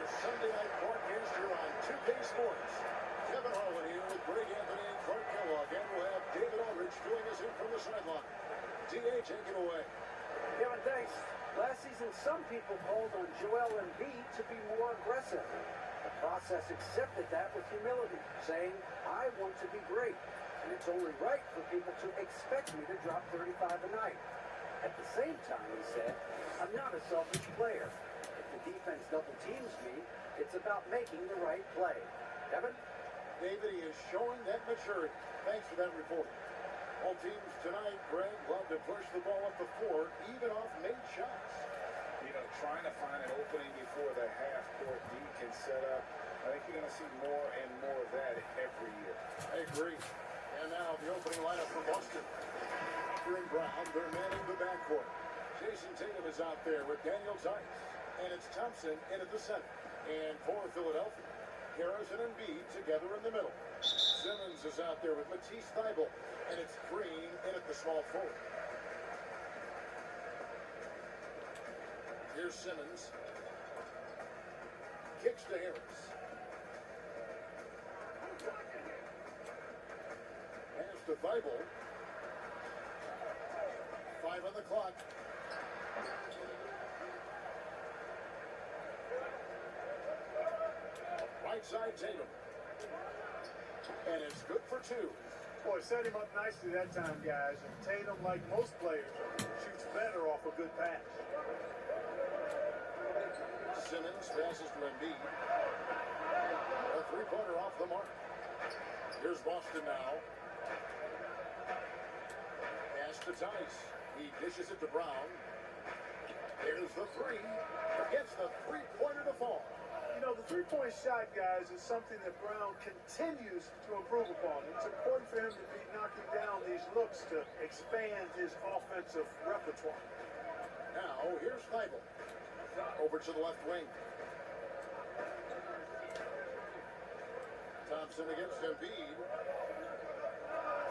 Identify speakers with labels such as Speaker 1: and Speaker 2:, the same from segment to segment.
Speaker 1: Sunday night broadcast here on 2K Sports. Kevin Harlan here with Greg Anthony and Clark Kellogg, and we'll have David Aldridge filling us in from the sideline. D.A., take it away.
Speaker 2: Kevin, thanks. Last season, some people called on Joel Embiid to be more aggressive. The process accepted that with humility, saying, I want to be great, and it's only right for people to expect me to drop 35 a night. At the same time, he said, I'm not a selfish player. If the defense double teams me, it's about making the right play. Kevin?
Speaker 1: David, he is showing that maturity. Thanks for that report. All teams tonight, Greg, love to push the ball up the floor, even off made shots.
Speaker 3: You know, trying to find an opening before the half-court D can set up. I think you're going to see more and more of that every year.
Speaker 1: I agree. And now the opening lineup for Boston. Green Brown, they're manning the backcourt. Jason Tatum is out there with Daniel Tice. And it's Thompson in at the center. And for Philadelphia, Harris and Embiid together in the middle. Simmons is out there with Matisse Thybulle. And it's Green in at the small forward. Here's Simmons. Kicks to Harris. Pass to Thybulle. 5 on the clock. Right side Tatum. And it's good for 2.
Speaker 4: Boy, set him up nicely that time, guys. And Tatum, like most players, shoots better off a good pass.
Speaker 1: Simmons passes to Embiid. A three-pointer off the mark. Here's Boston now. Pass to Tice. He dishes it to Brown. Here's the three. Gets the three-pointer to fall.
Speaker 4: You know, the three-point shot, guys, is something that Brown continues to improve upon. It's important for him to be knocking down these looks to expand his offensive repertoire.
Speaker 1: Now, here's Thybulle. Over to the left wing. Thompson against Embiid.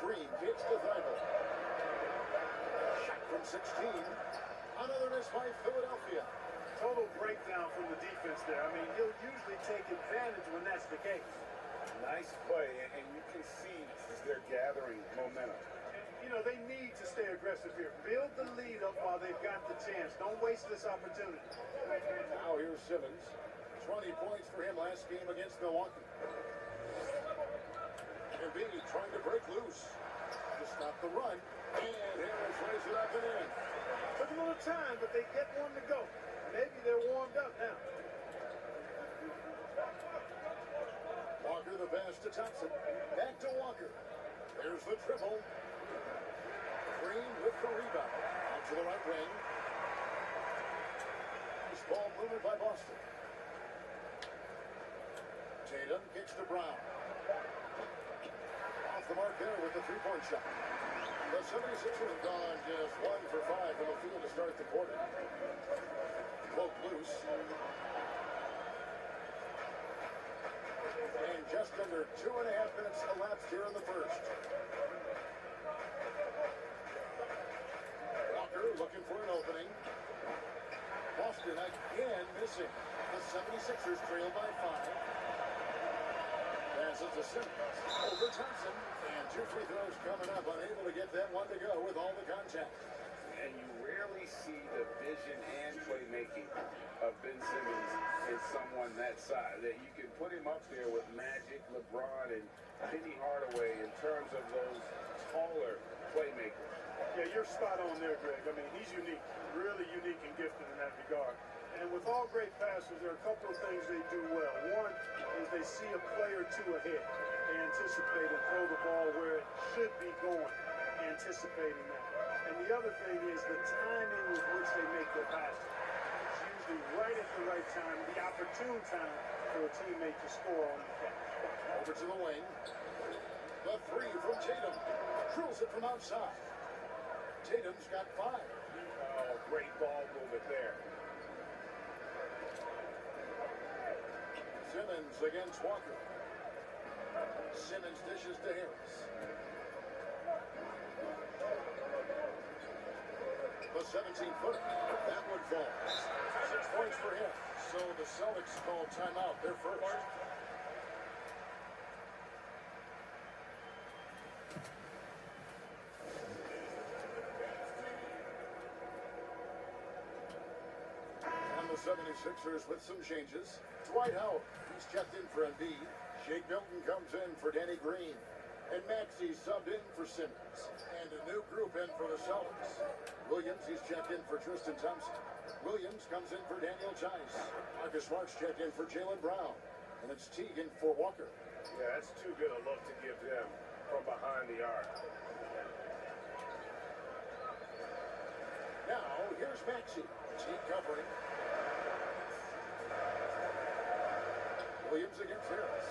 Speaker 1: Green kicks to Thybulle. Shot from 16. Another miss by Philadelphia.
Speaker 4: Total breakdown from the defense there. I mean, he'll usually take advantage when that's the case.
Speaker 3: Nice play, and you can see as they're gathering momentum.
Speaker 4: You know, they need to stay aggressive here. Build the lead up while they've got the chance. Don't waste this opportunity.
Speaker 1: Now here's Simmons. 20 points for him last game against Milwaukee. Embiid trying to break loose to stop the run. And Harris lays it up and in.
Speaker 4: Took a little time, but they get one to go. Maybe they're warmed up now.
Speaker 1: Walker the pass to Thompson. Back to Walker. There's the triple. Green with the rebound. Out to the right wing. Nice ball movement by Boston. Tatum kicks to Brown. Off the mark there with the three-point shot. The 76ers have gone just 1 for 5 from the field to start the quarter. Poke loose. And just under 2.5 minutes elapsed here in the first. Walker looking for an opening. Boston again missing. The 76ers trail by 5. Passes to Simmons. Over Thompson. And 2 free throws coming up. Unable to get that one to go with all the contact.
Speaker 3: And you rarely see the vision and playmaking of Ben Simmons in someone that size. That you can put him up there with Magic, LeBron, and Penny Hardaway in terms of those taller playmakers.
Speaker 4: Yeah, you're spot on there, Greg. I mean, he's unique, really unique and gifted in that regard. And with all great passers, there are a couple of things they do well. One is they see a play or two ahead. They anticipate and throw the ball where it should be going, anticipating that. And the other thing is the timing with which they make their passes. It's usually right at the right time, the opportune time for a teammate to score on the catch.
Speaker 1: Over to the wing. The three from Tatum. Drills it from outside. Tatum's got 5.
Speaker 3: Oh, great ball movement there.
Speaker 1: Simmons against Walker. Simmons dishes to Harris. The 17-footer. That one falls. 6 points for him. So the Celtics call timeout. They're first. And the 76ers with some changes. Dwight Howard, he's checked in for Embiid. Shake Milton comes in for Danny Green. And Maxey subbed in for Simmons. And a new group in for the Celtics. Williams, he's checked in for Tristan Thompson. Williams comes in for Daniel Tice. Marcus Smart's checked in for Jaylen Brown. And it's Teagan for Walker.
Speaker 3: Yeah, that's too good a look to give them from behind the arc.
Speaker 1: Now, here's Maxey. Team covering. Williams against Harris.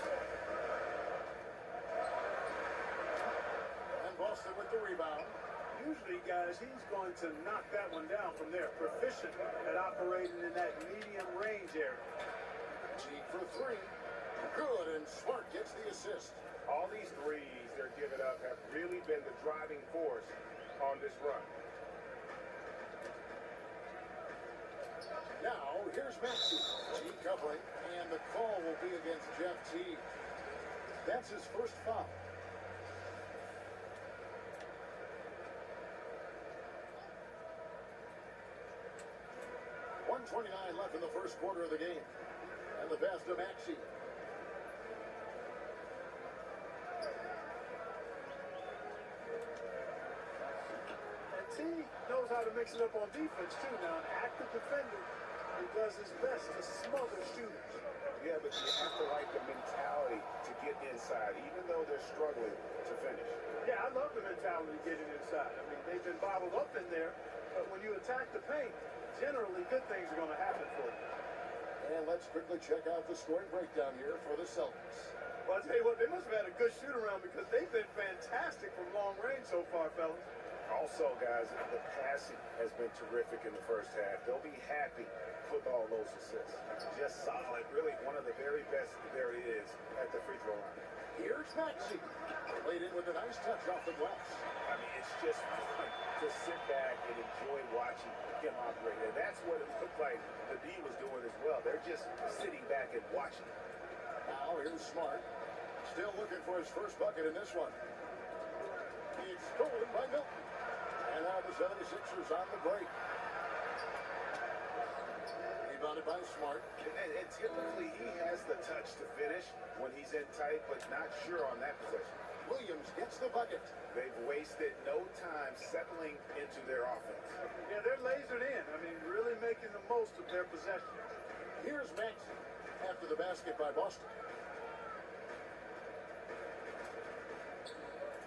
Speaker 1: And Boston with the rebound.
Speaker 4: Usually, guys, he's going to knock that one down from there. Proficient at operating in that medium range area.
Speaker 1: Teague for three. Good, and Smart gets the assist.
Speaker 3: All these threes they're giving up have really been the driving force on this run.
Speaker 1: Now, here's Maxey. Teague covering, and the call will be against Jeff Teague. That's his first foul. .29 left in the first quarter of the game. And the pass to Maxey.
Speaker 4: And T knows how to mix it up on defense, too. Now, an active defender who does his best to smother shooters.
Speaker 3: Yeah, but you have to like the mentality to get inside, even though they're struggling to finish.
Speaker 4: Yeah, I love the mentality getting inside. I mean, they've been bottled up in there, but when you attack the paint, generally good things are going to happen for you.
Speaker 1: And let's quickly check out the scoring breakdown here for the Celtics.
Speaker 4: Well, I'll tell you what, they must have had a good shoot-around because they've been fantastic from long range so far, fellas.
Speaker 3: Also, guys, the passing has been terrific in the first half. They'll be happy with all those assists. Just solid. Really one of the very best there is at the free throw line.
Speaker 1: Here's Maxey. Laid in with a nice touch off the glass.
Speaker 3: I mean, it's just fun to sit back and enjoy watching him operate. And that's what it looked like the D was doing as well. They're just sitting back and watching.
Speaker 1: Now here's Smart. Still looking for his first bucket in this one. It's stolen by Milton. And now the 76ers on the break. Rebounded by Smart.
Speaker 3: And typically he has the touch to finish when he's in tight, but not sure on that possession.
Speaker 1: Williams gets the bucket.
Speaker 3: They've wasted no time settling into their offense.
Speaker 4: Yeah, they're lasered in. I mean, really making the most of their possession.
Speaker 1: Here's Maxey after the basket by Boston.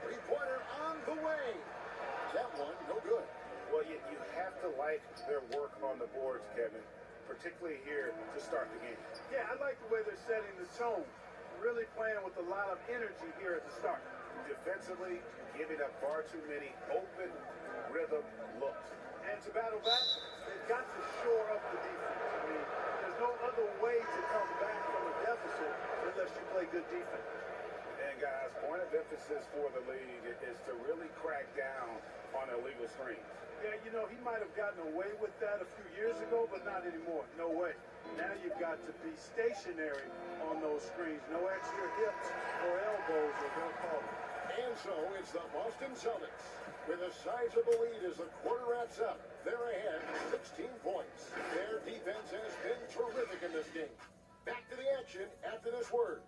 Speaker 1: Three-pointer on the way. That one, no good.
Speaker 3: Well, you have to like their work on the boards, Kevin, particularly here to start the game.
Speaker 4: Yeah, I like the way they're setting the tone. Really playing with a lot of energy here at the start.
Speaker 3: Defensively, giving up far too many open rhythm looks.
Speaker 4: And to battle back, they've got to shore up the defense. I mean, there's no other way to come back from a deficit unless you play good defense.
Speaker 3: And guys, point of emphasis for the league is to really crack down on illegal screens.
Speaker 4: Yeah, you know, he might have gotten away with that a few years ago, but not anymore. No way. Now you've got to be stationary on those screens. No extra hips or elbows, or they'll call it.
Speaker 1: And so it's the Boston Celtics with a sizable lead as the quarter wraps up. They're ahead 16 points. Their defense has been terrific in this game. Back to the action after this word.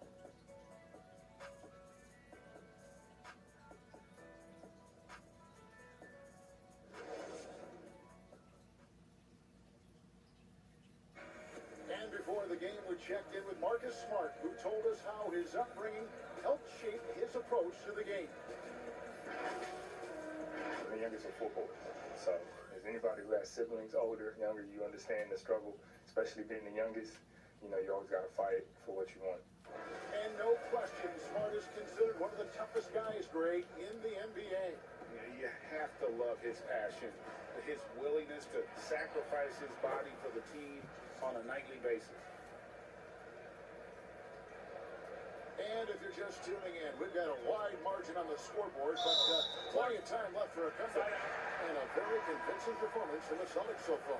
Speaker 1: And before the game, we checked in with Marcus Smart, who told us how his upbringing helped shape his approach to the game.
Speaker 5: I'm the youngest of 4 boys. So, as anybody who has siblings, older, younger, you understand the struggle, especially being the youngest. You know, you always got to fight for what you want.
Speaker 1: And no question, Smart is considered one of the toughest guys, Greg, in the NBA.
Speaker 3: You have to love his passion, his willingness to sacrifice his body for the team on a nightly basis.
Speaker 1: And if you're just tuning in, we've got a wide margin on the scoreboard, but plenty of time left for a comeback. And a very convincing performance from the Celtics so far.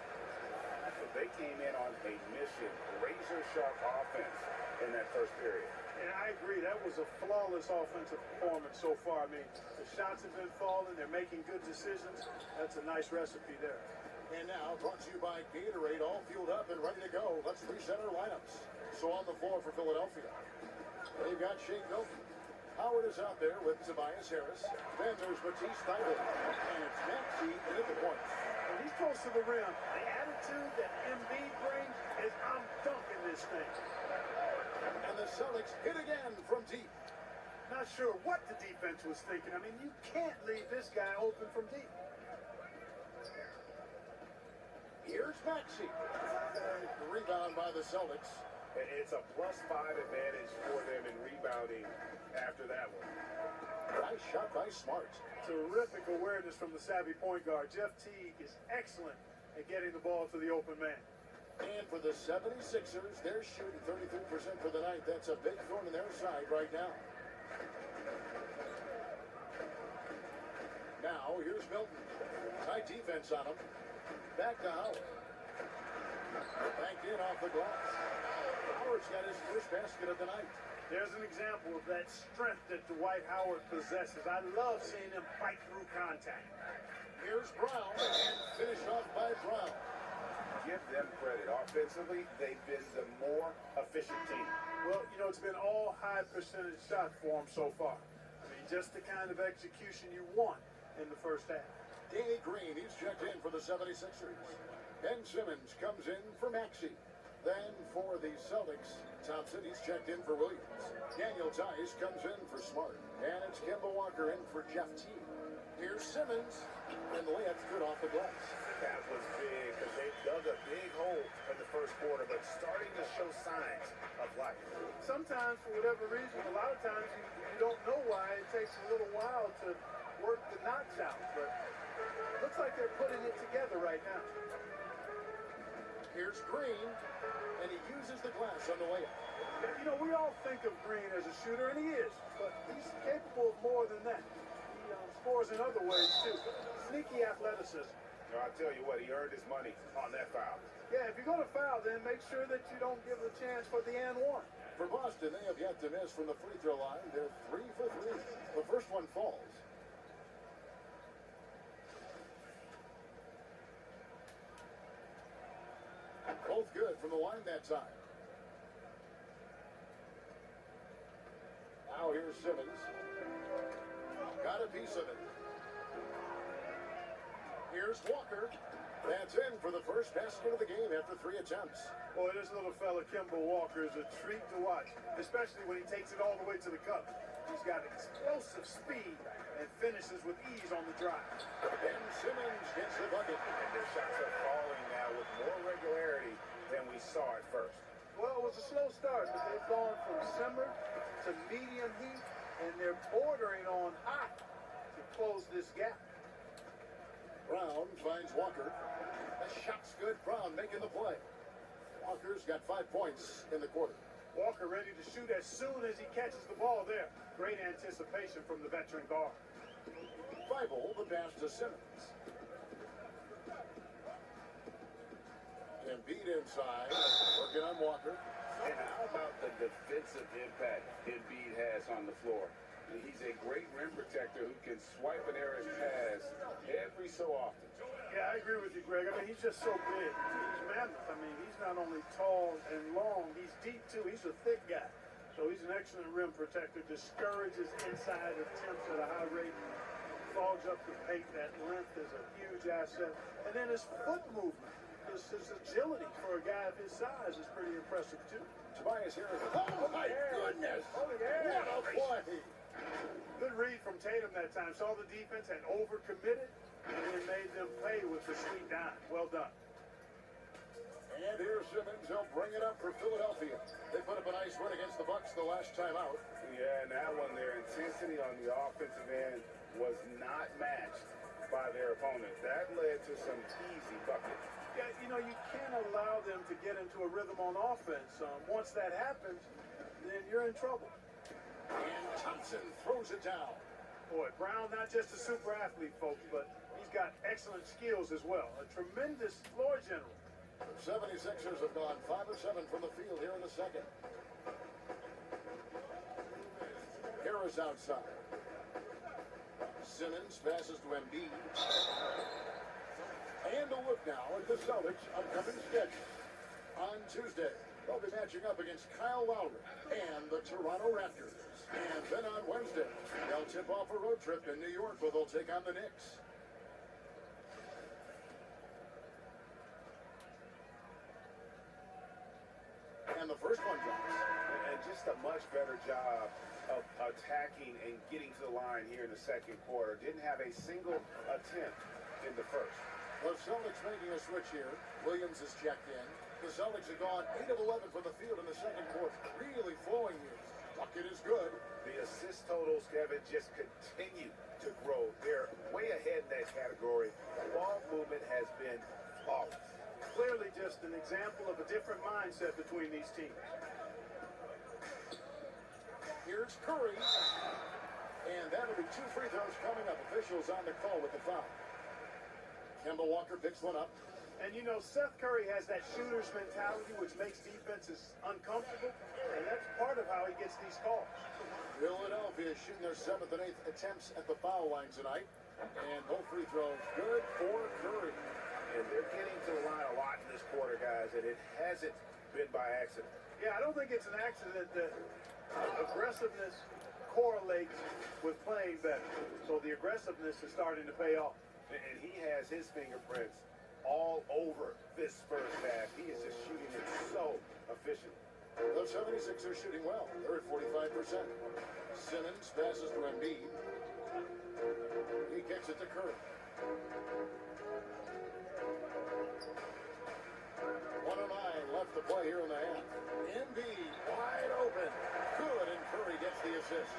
Speaker 3: If they came in on a mission, razor-sharp offense in that first period.
Speaker 4: And I agree, that was a flawless offensive performance so far. I mean, the shots have been falling, they're making good decisions. That's a nice recipe there.
Speaker 1: And now, brought to you by Gatorade, all fueled up and ready to go. Let's reset our lineups. So on the floor for Philadelphia, they've got Shake Milton. Howard is out there with Tobias Harris. Then there's Matisse Thybulle. And it's Maxey in at the point.
Speaker 4: When he's close to the rim, the attitude that Embiid brings is, I'm dunking this thing.
Speaker 1: And the Celtics hit again from deep.
Speaker 4: Not sure what the defense was thinking. I mean, you can't leave this guy open from deep.
Speaker 1: Here's Maxey. And rebound by the Celtics.
Speaker 3: It's a +5 advantage for them in rebounding after that one.
Speaker 1: Nice shot by Smart.
Speaker 4: Terrific awareness from the savvy point guard. Jeff Teague is excellent at getting the ball to the open man.
Speaker 1: And for the 76ers, they're shooting 33% for the night. That's a big thorn in their side right now. Now, here's Milton. Tight defense on him. Back to Howard. Banked in off the glass. Howard's got his first basket of the night.
Speaker 4: There's an example of that strength that Dwight Howard possesses. I love seeing him fight through contact.
Speaker 1: Here's Brown, and finished off by Brown.
Speaker 3: Give them credit. Offensively, they've been the more efficient team.
Speaker 4: Well, you know, it's been all high percentage shots for him so far. I mean, just the kind of execution you want in the first half.
Speaker 1: Danny Green, he's checked in for the 76ers. Ben Simmons comes in for Maxey. Then for the Celtics, Thompson, he's checked in for Williams. Daniel Tice comes in for Smart. And it's Kemba Walker in for Jeff Teague. Here's Simmons, and the layup's good off the glass.
Speaker 3: That was big because they dug a big hole in the first quarter, but starting to show signs of life.
Speaker 4: Sometimes, for whatever reason, a lot of times you don't know why. It takes a little while to work the knocks out, but looks like they're putting it together right now.
Speaker 1: Here's Green, and he uses the glass on the layup.
Speaker 4: You know, we all think of Green as a shooter, and he is, but he's capable of more than that. He scores in other ways, too. Sneaky athleticism.
Speaker 3: No, I tell you what, he earned his money on that foul.
Speaker 4: Yeah, if you're going to foul, then make sure that you don't give a chance for the and one.
Speaker 1: For Boston, they have yet to miss from the free throw line. They're 3 for 3. The first one falls. Both good from the line that time. Now here's Simmons. Got a piece of it. Here's Walker. That's in for the first basket of the game after 3 attempts.
Speaker 4: Boy, this little fella, Kemba Walker, is a treat to watch, especially when he takes it all the way to the cup. He's got explosive speed and finishes with ease on the drive.
Speaker 1: And Simmons gets the bucket.
Speaker 3: And their shots are falling now with more regularity than we saw at first.
Speaker 4: Well, it was a slow start, but they've gone from simmer to medium heat, and they're bordering on hot to close this gap.
Speaker 1: Brown finds Walker. The shot's good. Brown making the play. Walker's got 5 points in the quarter.
Speaker 4: Walker ready to shoot as soon as he catches the ball there. Great anticipation from the veteran guard.
Speaker 1: Thybulle, the pass to Simmons. Embiid inside, working on Walker.
Speaker 3: And how about the defensive impact Embiid has on the floor? He's a great rim protector who can swipe an errant pass every so often.
Speaker 4: Yeah, I agree with you, Greg. I mean, he's just so big. He's mammoth. I mean, he's not only tall and long, he's deep, too. He's a thick guy. So he's an excellent rim protector. Discourages inside attempts at a high rate. Fogs up the paint. That length is a huge asset. And then his foot movement, his agility for a guy of his size is pretty impressive, too.
Speaker 1: Tobias Harris. Oh, my goodness.
Speaker 4: Oh, yeah.
Speaker 1: What a play.
Speaker 4: Good read from Tatum that time. Saw the defense had overcommitted and then made them pay with the sweet dime. Well done.
Speaker 1: And here's Simmons. He'll bring it up for Philadelphia. They put up a nice win against the Bucks the last time out.
Speaker 3: Yeah, and that one, their intensity on the offensive end was not matched by their opponent. That led to some easy buckets.
Speaker 4: Yeah, you know, you can't allow them to get into a rhythm on offense. Once that happens, then you're in trouble.
Speaker 1: And Thompson throws it down.
Speaker 4: Boy, Brown, not just a super athlete, folks, but he's got excellent skills as well. A tremendous floor general.
Speaker 1: The 76ers have gone 5 of 7 from the field here in the second. Harris outside. Simmons passes to Embiid. And a look now at the Celtics' upcoming schedule. On Tuesday, they'll be matching up against Kyle Lowry and the Toronto Raptors. And then on Wednesday, they'll tip off a road trip in New York where they'll take on the Knicks. And the first one drops.
Speaker 3: And just a much better job of attacking and getting to the line here in the second quarter. Didn't have a single attempt in the first.
Speaker 1: The Celtics making a switch here. Williams is checked in. The Celtics have gone 8 of 11 from the field in the second quarter. Really flowing here. Bucket is good.
Speaker 3: The assist totals, Kevin, just continue to grow. They're way ahead in that category. Ball movement has been flawless.
Speaker 4: Clearly just an example of a different mindset between these teams.
Speaker 1: Here's Curry. And that'll be 2 free throws coming up. Officials on the call with the foul. Kemba Walker picks one up.
Speaker 4: And you know, Seth Curry has that shooter's mentality which makes defenses uncomfortable, and that's part of how he gets these calls.
Speaker 1: Philadelphia is shooting their 7th and 8th attempts at the foul line tonight. And both free throws good for Curry.
Speaker 3: And they're getting to the line a lot in this quarter, guys, and it hasn't been by accident.
Speaker 4: Yeah, I don't think it's an accident that aggressiveness correlates with playing better. So the aggressiveness is starting to pay off.
Speaker 3: And he has his fingerprints all over this first half. He is just shooting it so efficient.
Speaker 1: The 76ers shooting well. They're at 45%. Simmons passes to Embiid. He kicks it to Curry. 1:09 left to play here in the half. Embiid wide open. Good, and Curry gets the assist.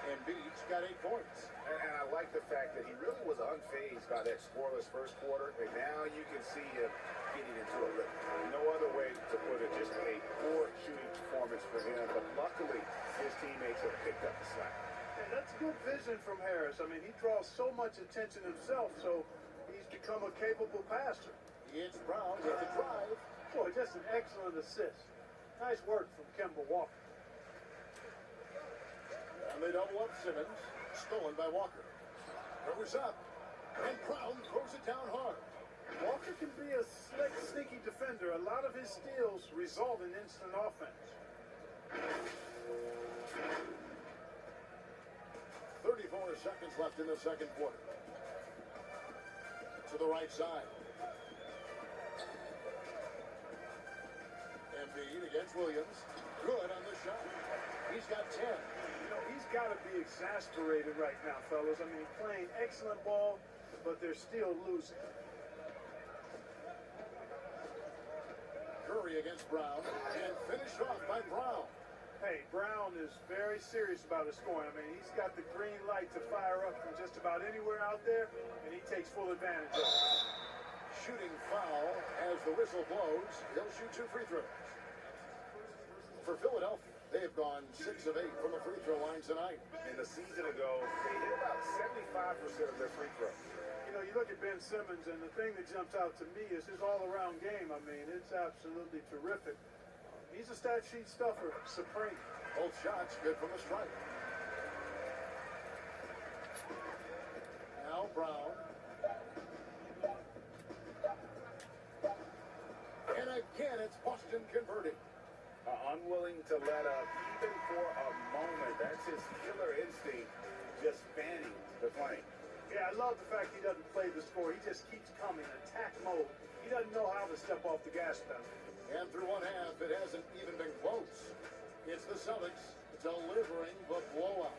Speaker 1: Embiid's got 8 points.
Speaker 3: And I like the fact that he really was unfazed by that scoreless first quarter, and now you can see him getting into a rhythm. No other way to put it, just a poor shooting performance for him, but luckily his teammates have picked up the slack.
Speaker 4: And that's good vision from Harris. I mean, he draws so much attention himself, so he's become a capable passer.
Speaker 1: It's Brown with the drive.
Speaker 4: Boy, just an excellent assist. Nice work from Kemba Walker.
Speaker 1: And they double up Simmons. Stolen by Walker. Covers up. And Brown throws it down hard.
Speaker 4: Walker can be a slick, sneaky defender. A lot of his steals result in instant offense.
Speaker 1: 34 seconds left in the second quarter. To the right side. Embiid against Williams. Good on the shot. He's got 10.
Speaker 4: You know, he's got to be exasperated right now, fellas. I mean, playing excellent ball, but they're still losing.
Speaker 1: Curry against Brown. And finished off by Brown.
Speaker 4: Hey, Brown is very serious about his scoring. I mean, he's got the green light to fire up from just about anywhere out there, and he takes full advantage of it.
Speaker 1: Shooting foul as the whistle blows. He'll shoot 2 free throws. For Philadelphia, they've gone 6 of 8 from the free throw line tonight.
Speaker 3: And a season ago, they hit about 75% of their free throws.
Speaker 4: You know, you look at Ben Simmons, and the thing that jumps out to me is his all-around game. I mean, it's absolutely terrific. He's a stat sheet stuffer, supreme.
Speaker 1: Both shots good from the stripe. Now Brown. And again, it's Boston converting.
Speaker 3: Unwilling to let up even for a moment. That's his killer instinct, just fanning the flame.
Speaker 4: Yeah, I love the fact he doesn't play the score. He just keeps coming, attack mode. He doesn't know how to step off the gas pedal.
Speaker 1: And through one half, it hasn't even been close. It's the Celtics delivering the blowout.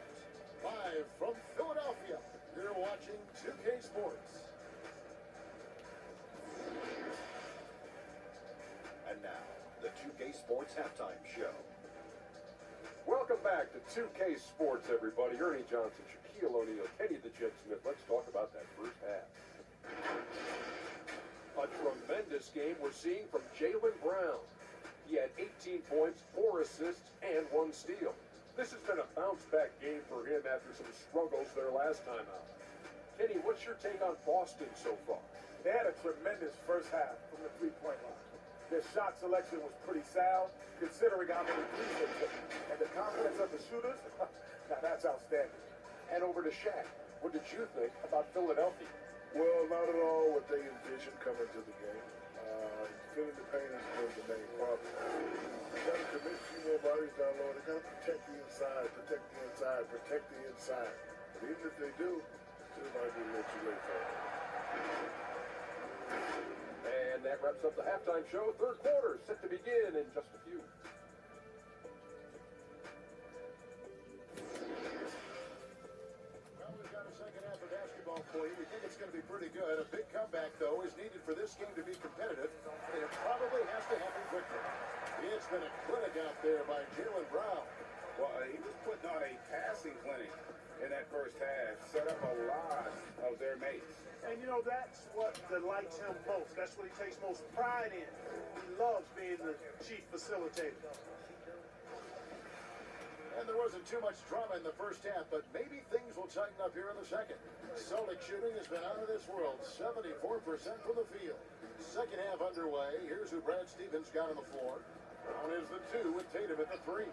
Speaker 1: Live from Philadelphia, you're watching 2K Sports.
Speaker 6: And now, the 2K Sports Halftime Show.
Speaker 7: Welcome back to 2K Sports, everybody. Ernie Johnson, Shaquille O'Neal, Kenny the Jet Smith. Let's talk about that first half. A tremendous game we're seeing from Jaylen Brown. He had 18 points, 4 assists, and 1 steal. This has been a bounce-back game for him after some struggles their last time out. Kenny, what's your take on Boston so far?
Speaker 8: They had a tremendous first half from the three-point line. Their shot selection was pretty sound, considering how many threes they took. And the confidence of the shooters, now that's outstanding.
Speaker 7: And over to Shaq. What did you think about Philadelphia?
Speaker 9: Well, not at all what they envisioned coming to the game. Filling the paint has been the main problem. They got to commit a few more bodies down low. They got to protect the inside, protect the inside, protect the inside. But even if they do, it might be a little too late for them.
Speaker 7: And that wraps up the halftime show. Third quarter set to begin in just a few.
Speaker 1: Well, we've got a second half of basketball for you. We think it's going to be pretty good. A big comeback, though, is needed for this game to be competitive, and it probably has to happen quickly. It's been a clinic out there by Jaylen Brown.
Speaker 3: Well, he was putting on a passing clinic in that first half, set up a lot of their mates.
Speaker 4: And you know, that's what delights him most. That's what he takes most pride in. He loves being the chief facilitator.
Speaker 1: And there wasn't too much drama in the first half, but maybe things will tighten up here in the second. Celtics shooting has been out of this world, 74% from the field. Second half underway. Here's who Brad Stevens got on the floor. Brown is the 2 with Tatum at the 3.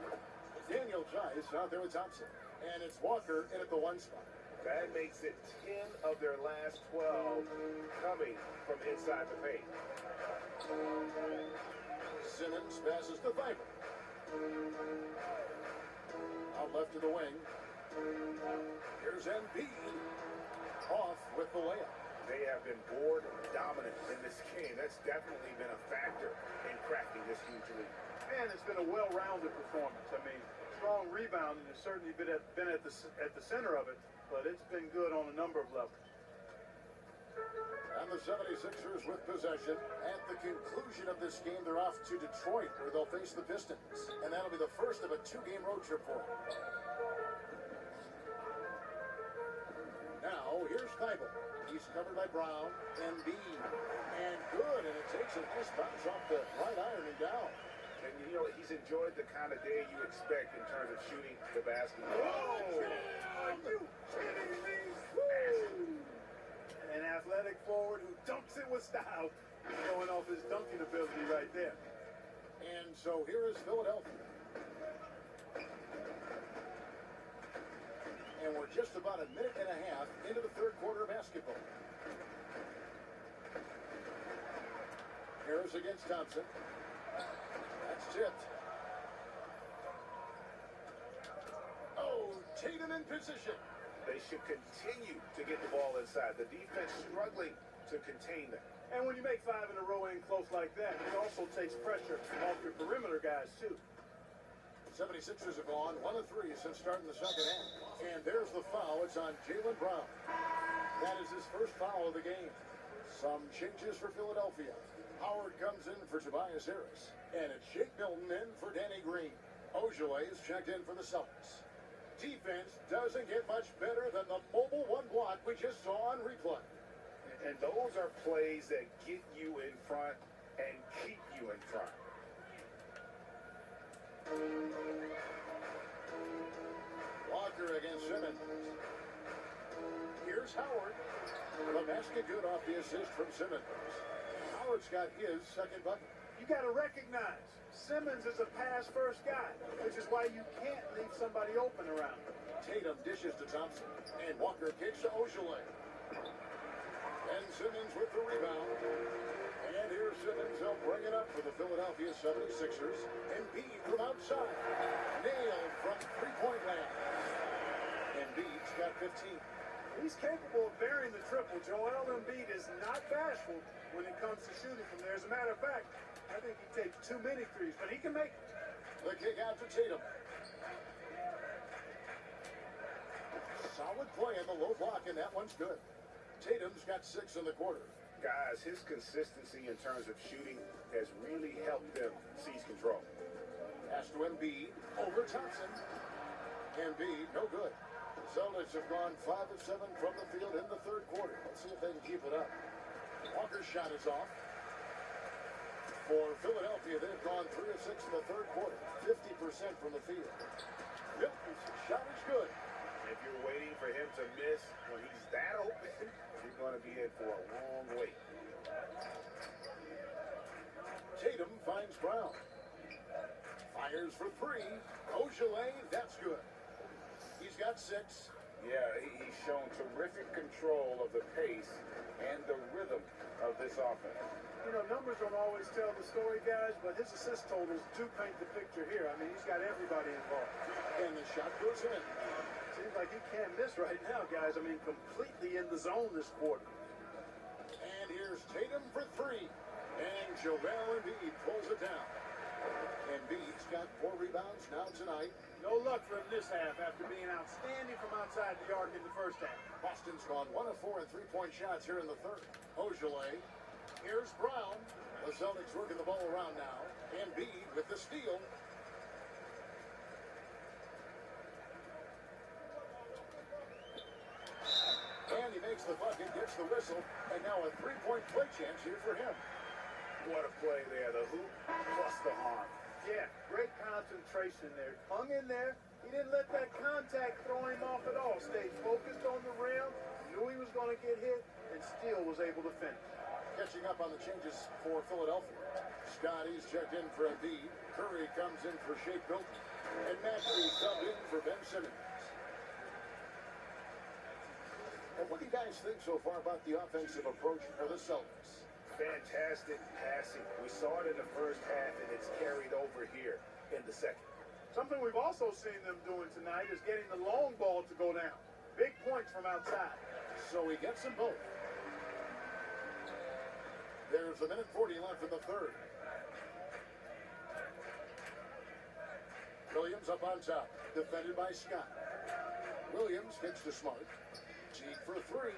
Speaker 1: Daniel Tice out there with Thompson. And it's Walker in at the 1 spot.
Speaker 8: That makes it 10 of their last 12 coming from inside the paint.
Speaker 1: Simmons passes to Thybulle. Out left to the wing. Here's Embiid. Off with the layup.
Speaker 8: They have been board dominant in this game. That's definitely been a factor in cracking this huge lead.
Speaker 4: And it's been a well-rounded performance. I mean, strong rebounding has certainly been at the center of it, but it's been good on a number of levels.
Speaker 1: And the 76ers with possession. At the conclusion of this game, they're off to Detroit, where they'll face the Pistons. And that'll be the first of a 2-game road trip for them. Now, here's Thybulle. He's covered by Brown and Embiid. And good, and it takes a nice bounce off the right iron and down.
Speaker 8: And you know, he's enjoyed the kind of day you expect in terms of shooting the basketball.
Speaker 4: Are you kidding me? An athletic forward who dunks it with style, showing off his dunking ability right there.
Speaker 1: And so here is Philadelphia. And we're just about a minute and a half into the third quarter of basketball. Harris against Thompson. That's tipped. Oh, Tatum in position.
Speaker 8: They should continue to get the ball inside. The defense struggling to contain them.
Speaker 4: And when you make 5 in a row in close like that, it also takes pressure off your perimeter guys, too.
Speaker 1: 76ers have gone 1 of 3 since starting the second half. And there's the foul. It's on Jaylen Brown. That is his first foul of the game. Some changes for Philadelphia. Howard comes in for Tobias Harris. And it's Jake Milton in for Danny Green. Ojale is checked in for the Celtics. Defense doesn't get much better than the mobile 1 block we just saw on replay.
Speaker 8: And those are plays that get you in front and keep you in front.
Speaker 1: Walker against Simmons. Here's Howard. The basket good off the assist from Simmons. Howard's got his second bucket.
Speaker 4: You got to recognize Simmons is a pass-first guy, which is why you can't leave somebody open around him.
Speaker 1: Tatum dishes to Thompson. And Walker kicks to Ojale. And Simmons with the rebound. And here's Simmons. He'll bring it up for the Philadelphia 76ers. Embiid from outside. Nailed from three-point land. Embiid's got 15.
Speaker 4: He's capable of bearing the triple. Joel Embiid is not bashful when it comes to shooting from there. As a matter of fact, I think he takes too many threes, but he can make it.
Speaker 1: The kick out to Tatum. Solid play in the low block, and that one's good. Tatum's got 6 in the quarter.
Speaker 8: Guys, his consistency in terms of shooting has really helped them seize control.
Speaker 1: Pass to Embiid. Over Thompson. Embiid, no good. The Celtics have gone 5 of 7 from the field in the third quarter. Let's see if they can keep it up. Walker's shot is off. For Philadelphia, they've gone 3 of 6 in the third quarter. 50% from the field. Milton's shot is good.
Speaker 8: If you're waiting for him to miss when he's that open, you're going to be in for a long wait.
Speaker 1: Tatum finds Brown. Fires for three. Ojale, that's good. He's got 6.
Speaker 3: Yeah, he's shown terrific control of the pace and the rhythm of this offense.
Speaker 4: You know, numbers don't always tell the story, guys, but his assist totals do paint the picture here. I mean, he's got everybody involved.
Speaker 1: And the shot goes in.
Speaker 4: Seems like he can't miss right now, guys. I mean, completely in the zone this quarter.
Speaker 1: And here's Tatum for 3. And Joel Embiid pulls it down. Embiid's got 4 rebounds now tonight.
Speaker 4: No luck for him this half after being outstanding from outside the arc in the first half.
Speaker 1: Boston's gone 1 of 4 in 3-point shots here in the third. Ojale. Here's Brown. The Celtics working the ball around now. Embiid with the steal. And he makes the bucket, gets the whistle, and now a 3-point play chance here for him.
Speaker 3: What a play there. The hoop plus the arm.
Speaker 4: Yeah, great concentration there. Hung in there. He didn't let that contact throw him off at all. Stayed focused on the rim, knew he was going to get hit, and still was able to finish.
Speaker 1: Catching up on the changes for Philadelphia. Scotty's checked in for Embiid. Curry comes in for Shake Milton. And Maxey subbed in for Ben Simmons. And what do you guys think so far about the offensive approach for the Celtics?
Speaker 3: Fantastic passing. We saw it in the first half, and it's carried over here in the second.
Speaker 4: Something we've also seen them doing tonight is getting the long ball to go down. Big points from outside.
Speaker 1: So he gets them both. There's a minute 40 left in the third. Williams up on top, defended by Scott. Williams gets to Smart. Teague for 3.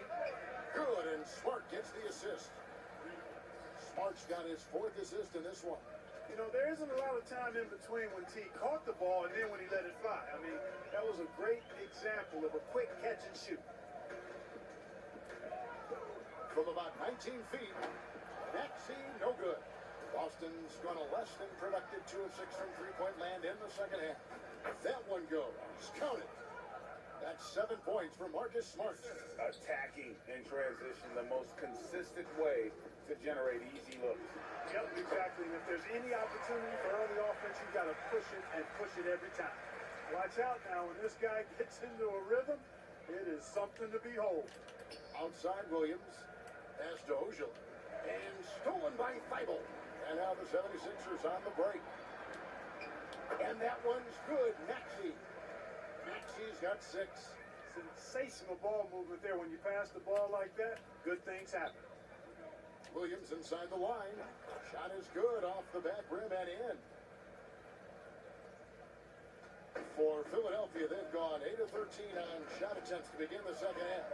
Speaker 1: Good, and Smart gets the assist. Smart's got his 4th assist in this one.
Speaker 4: You know, there isn't a lot of time in between when T caught the ball and then when he let it fly. I mean, that was a great example of a quick catch and shoot.
Speaker 1: From about 19 feet, Maxey, no good. Boston's gone less than productive, 2 of 6 from 3-point land in the second half. That one goes. Count it. That's 7 points for Marcus Smart.
Speaker 3: Attacking in transition, the most consistent way to generate easy looks.
Speaker 4: Yep, exactly. And if there's any opportunity for early offense, you've got to push it and push it every time. Watch out now. When this guy gets into a rhythm, it is something to behold.
Speaker 1: Outside Williams. Pass to Ojale. And stolen by Thibault. And now the 76ers on the break. And that one's good. Maxey. Maxey's got 6.
Speaker 4: Sensational ball movement there. When you pass the ball like that, good things happen.
Speaker 1: Williams inside the line. Shot is good off the back rim and in. For Philadelphia, they've gone 8 of 13 on shot attempts to begin the second half.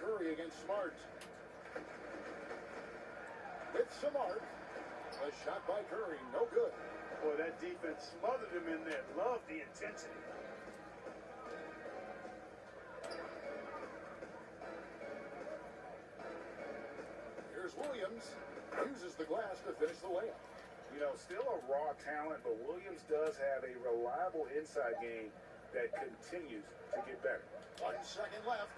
Speaker 1: Curry against Smart. With Smart. A shot by Curry, no good.
Speaker 4: Boy, that defense smothered him in there. Love the intensity.
Speaker 1: Here's Williams. Uses the glass to finish the layup.
Speaker 3: You know, still a raw talent, but Williams does have a reliable inside game that continues to get better.
Speaker 1: 1 second left.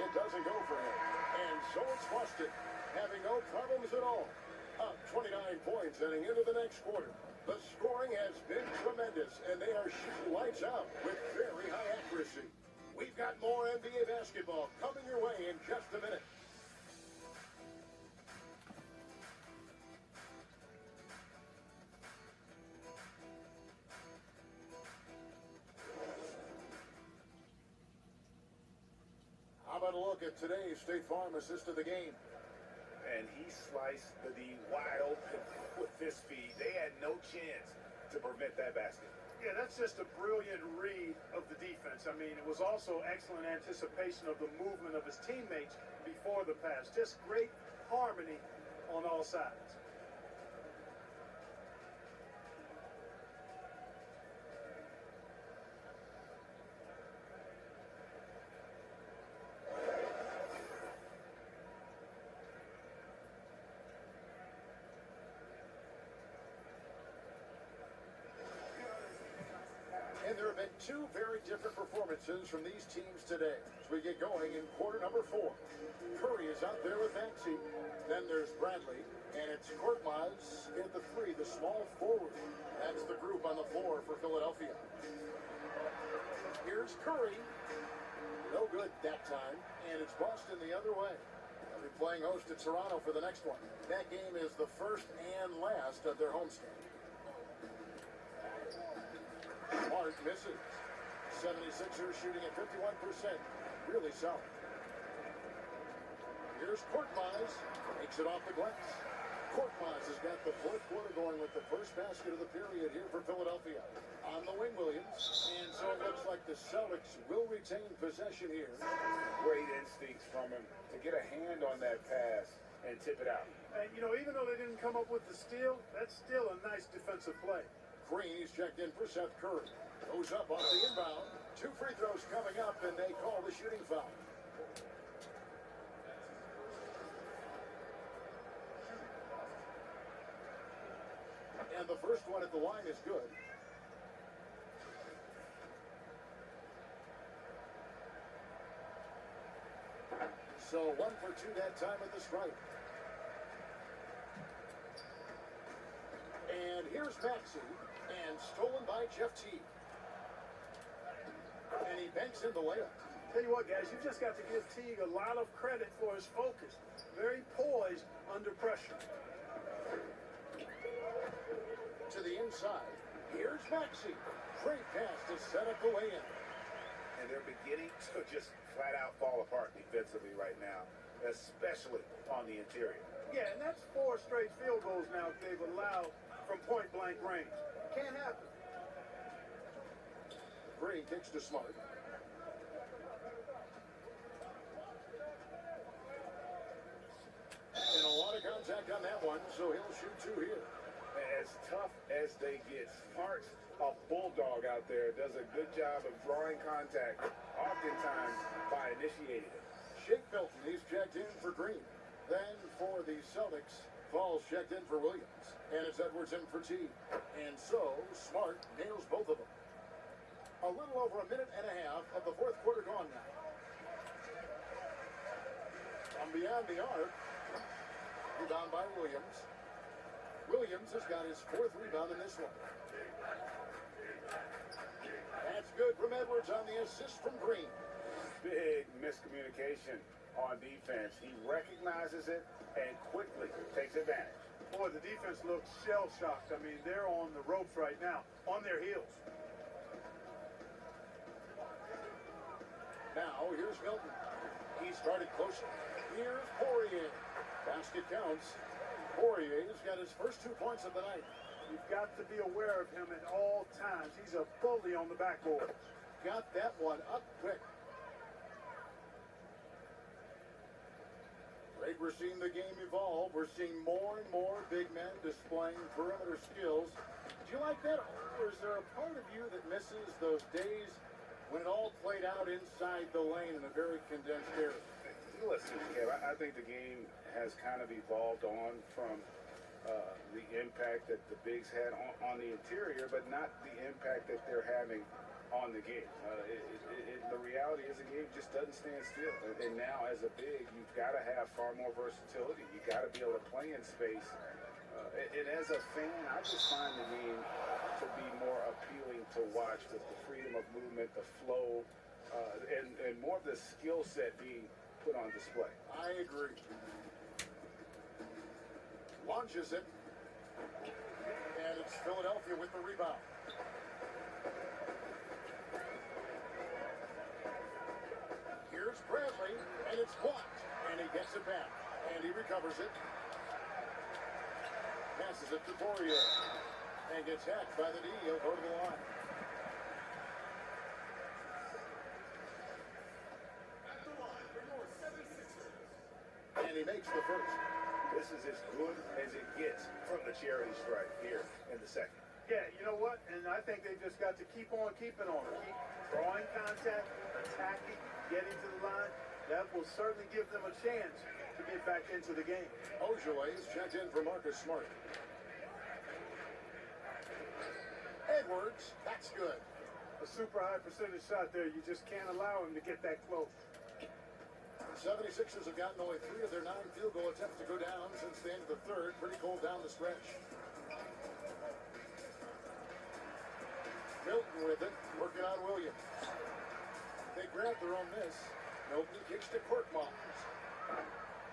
Speaker 1: It doesn't go for him. And so it's Boston, having no problems at all. Up 29 points heading into the next quarter. The scoring has been tremendous, and they are shooting lights out with very high accuracy. We've got more NBA basketball coming your way in just a minute. How about a look at today's State Farm assist of the game?
Speaker 3: And he sliced the D wide open with this feed. They had no chance to prevent that basket.
Speaker 4: Yeah, that's just a brilliant read of the defense. I mean, it was also excellent anticipation of the movement of his teammates before the pass. Just great harmony on all sides.
Speaker 1: And there have been Two very different performances from these teams today as we get going in quarter number 4. Curry is out there with Maxey. Then there's Bradley, and it's Korkmaz at the 3, the small forward. That's the group on the floor for Philadelphia. Here's Curry. No good that time, and it's Boston the other way. They'll be playing host to Toronto for the next one. That game is the first and last of their homestand. Smart misses. 76ers shooting at 51%. Really solid. Here's Korkmaz. Makes it off the glass. Korkmaz has got the fourth quarter going with the first basket of the period here for Philadelphia. On the wing, Williams. And so it looks like the Celtics will retain possession here.
Speaker 3: Great instincts from him to get a hand on that pass and tip it out.
Speaker 4: And, you know, even though they didn't come up with the steal, that's still a nice defensive play.
Speaker 1: Green is checked in for Seth Curry. Goes up on the inbound. 2 free throws coming up, and they call the shooting foul. And the first one at the line is good. So 1 for 2 that time at the stripe. And here's Maxey, and stolen by Jeff Teague. And he banks in the layup.
Speaker 4: Tell you what, guys, you've just got to give Teague a lot of credit for his focus. Very poised under pressure.
Speaker 1: To the inside. Here's Maxey. Great pass to set up the lay-in.
Speaker 3: And they're beginning to just flat out fall apart defensively right now, especially on the interior.
Speaker 4: Yeah, and that's 4 straight field goals now they've allowed from point-blank range. Can't happen.
Speaker 1: Green kicks to Smart. And a lot of contact on that one, so he'll shoot 2 here.
Speaker 3: As tough as they get, Smart, a bulldog out there, does a good job of drawing contact, oftentimes by initiating it.
Speaker 1: Shake Milton, he's checked in for Green. Then for the Celtics, Falls checked in for Williams. And it's Edwards in for T. And so, Smart nails both of them. A little over a minute and a half of the fourth quarter gone now. From beyond the arc, rebound by Williams. Williams has got his 4th rebound in this one. That's good from Edwards on the assist from Green.
Speaker 3: Big miscommunication on defense. He recognizes it and quickly takes advantage.
Speaker 4: Boy, the defense looks shell-shocked. I mean, they're on the ropes right now, on their heels.
Speaker 1: Now, here's Milton. He started closer. Here's Poirier. Basket counts. Poirier's got his first 2 points of the night.
Speaker 4: You've got to be aware of him at all times. He's a bully on the backboard.
Speaker 1: Got that one up quick. Greg, we're seeing the game evolve. We're seeing more and more big men displaying perimeter skills. Do you like that? Or is there a part of you that misses those days when it all played out inside the lane in a very condensed area?
Speaker 3: Listen, Kev, I think the game has kind of evolved on from the impact that the bigs had on the interior, but not the impact that they're having on the game. The reality is the game just doesn't stand still. And now as a big, you've got to have far more versatility. You've got to be able to play in space. And as a fan, I just find the game to be more appealing to watch with the freedom of movement, the flow, and more of the skill set being put on display.
Speaker 1: I agree. Launches it. And it's Philadelphia with the rebound. Here's Bradley, and it's blocked. And he gets it back. And he recovers it. Passes it to Poirier. And gets hacked by the D. He'll go to the line. And he makes the first.
Speaker 3: This is as good as it gets from the charity stripe here in the second.
Speaker 4: Yeah, you know what? And I think they've just got to keep on keeping on. Keep drawing contact, attacking, getting to the line. That will certainly give them a chance to get back into the game.
Speaker 1: Ojale is checked in for Marcus Smart. Edwards, that's good.
Speaker 4: a super high percentage shot there. You just can't allow him to get that close.
Speaker 1: 76ers have gotten only 3 of their 9 field goal attempts to go down since the end of the third. Pretty cold down the stretch. Milton with it, working on Williams. They grab their own miss. Milton kicks to Korkmaz.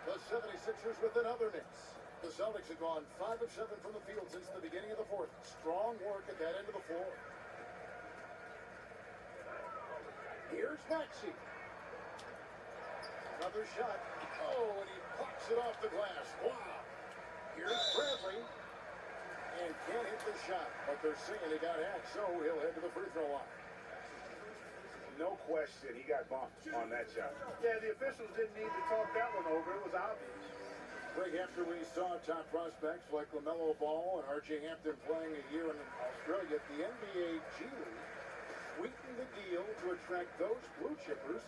Speaker 1: The 76ers with another miss. The Celtics have gone 5 of 7 from the field since the beginning of the fourth. Strong work at that end of the floor. Here's Maxey. Another shot. Oh, and he pops it off the glass. Wow. Here's Bradley. And can't hit the shot. But they're saying he got hacked, so he'll head to the free throw line.
Speaker 3: No question, he got bumped on that shot.
Speaker 4: Yeah, the officials didn't need to talk that one over. It was obvious.
Speaker 1: Right after we saw top prospects like LaMelo Ball and R.J. Hampton playing a year in Australia, the NBA G League sweetened the deal to attract those blue chippers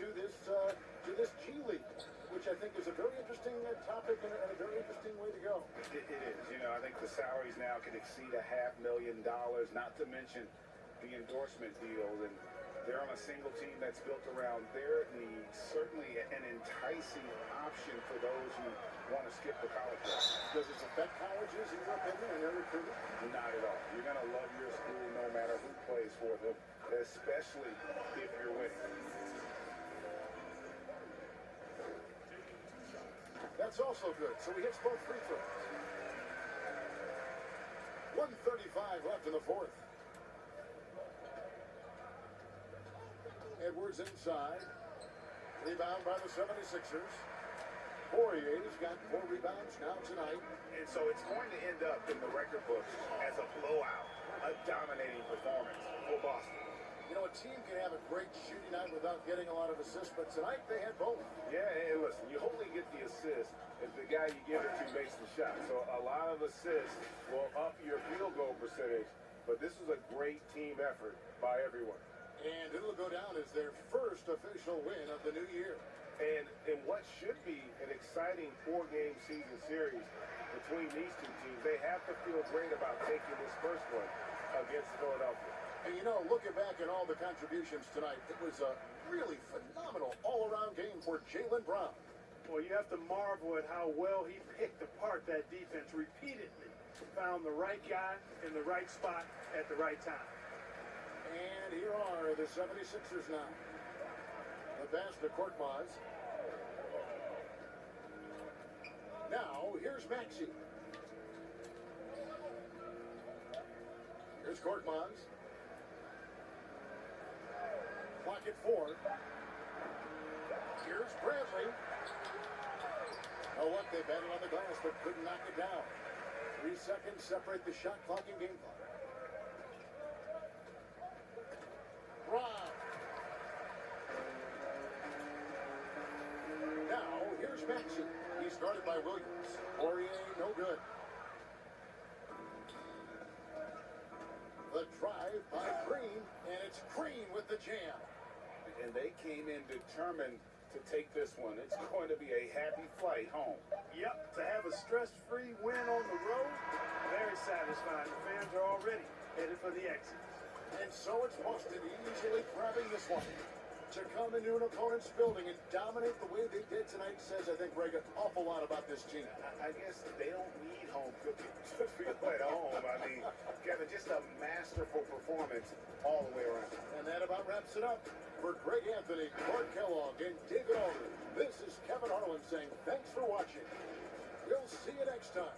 Speaker 1: to this G League, which I think is a very interesting topic and a very interesting way to go.
Speaker 3: It is. You know, I think the salaries now can exceed $500,000, not to mention the endorsement deals, and they're on a single team that's built around their needs. Certainly an enticing option for those who want to skip the college route.
Speaker 1: Does it affect colleges in your opinion and their recruiting?
Speaker 3: Not at all. You're going to love your school no matter who plays for them, especially if you're winning.
Speaker 1: That's also good. So he hits both free throws. 1:35 left in the fourth. Edwards inside. Rebound by the 76ers. Poirier's got 4 rebounds now tonight.
Speaker 3: And so it's going to end up in the record books as a blowout, a dominating performance for Boston.
Speaker 1: You know, a team can have a great shooting night without getting a lot of assists, but tonight they had both.
Speaker 3: Yeah, and listen, you only get the assist if the guy you give it to makes the shot. So a lot of assists will up your field goal percentage, but this is a great team effort by everyone.
Speaker 1: And it'll go down as their first official win of the new year.
Speaker 3: And in what should be an exciting 4-game season series between these two teams, they have to feel great about taking this first one against Philadelphia.
Speaker 1: And you know, looking back at all the contributions tonight, it was a really phenomenal all-around game for Jaylen Brown.
Speaker 4: Well, you have to marvel at how well he picked apart that defense repeatedly. Found the right guy in the right spot at the right time.
Speaker 1: And here are the 76ers now. The pass to Korkmaz. Now, here's Maxey. Here's Korkmaz. Clock at 4. Here's Bradley. Oh, what? They batted on the glass, but couldn't knock it down. 3 seconds separate the shot clock and game clock. Brown. Now, here's Maxey. He's guarded by Williams. Poirier, no good. The drive by Green, and it's Green with the jam.
Speaker 3: And they came in determined to take this one. It's going to be a happy flight home.
Speaker 4: Yep, to have a stress-free win on the road, very satisfying. The fans are already headed for the exit.
Speaker 1: And so it's Boston easily grabbing this one. To come into an opponent's building and dominate the way they did tonight says, I think, Greg, an awful lot about this team.
Speaker 3: I guess they don't need home cooking to feel at home. I mean, Kevin, just a masterful performance all the way around.
Speaker 1: And that about wraps it up. For Greg Anthony, Clark Kellogg, and David Aldridge, this is Kevin Harlan saying thanks for watching. We'll see you next time.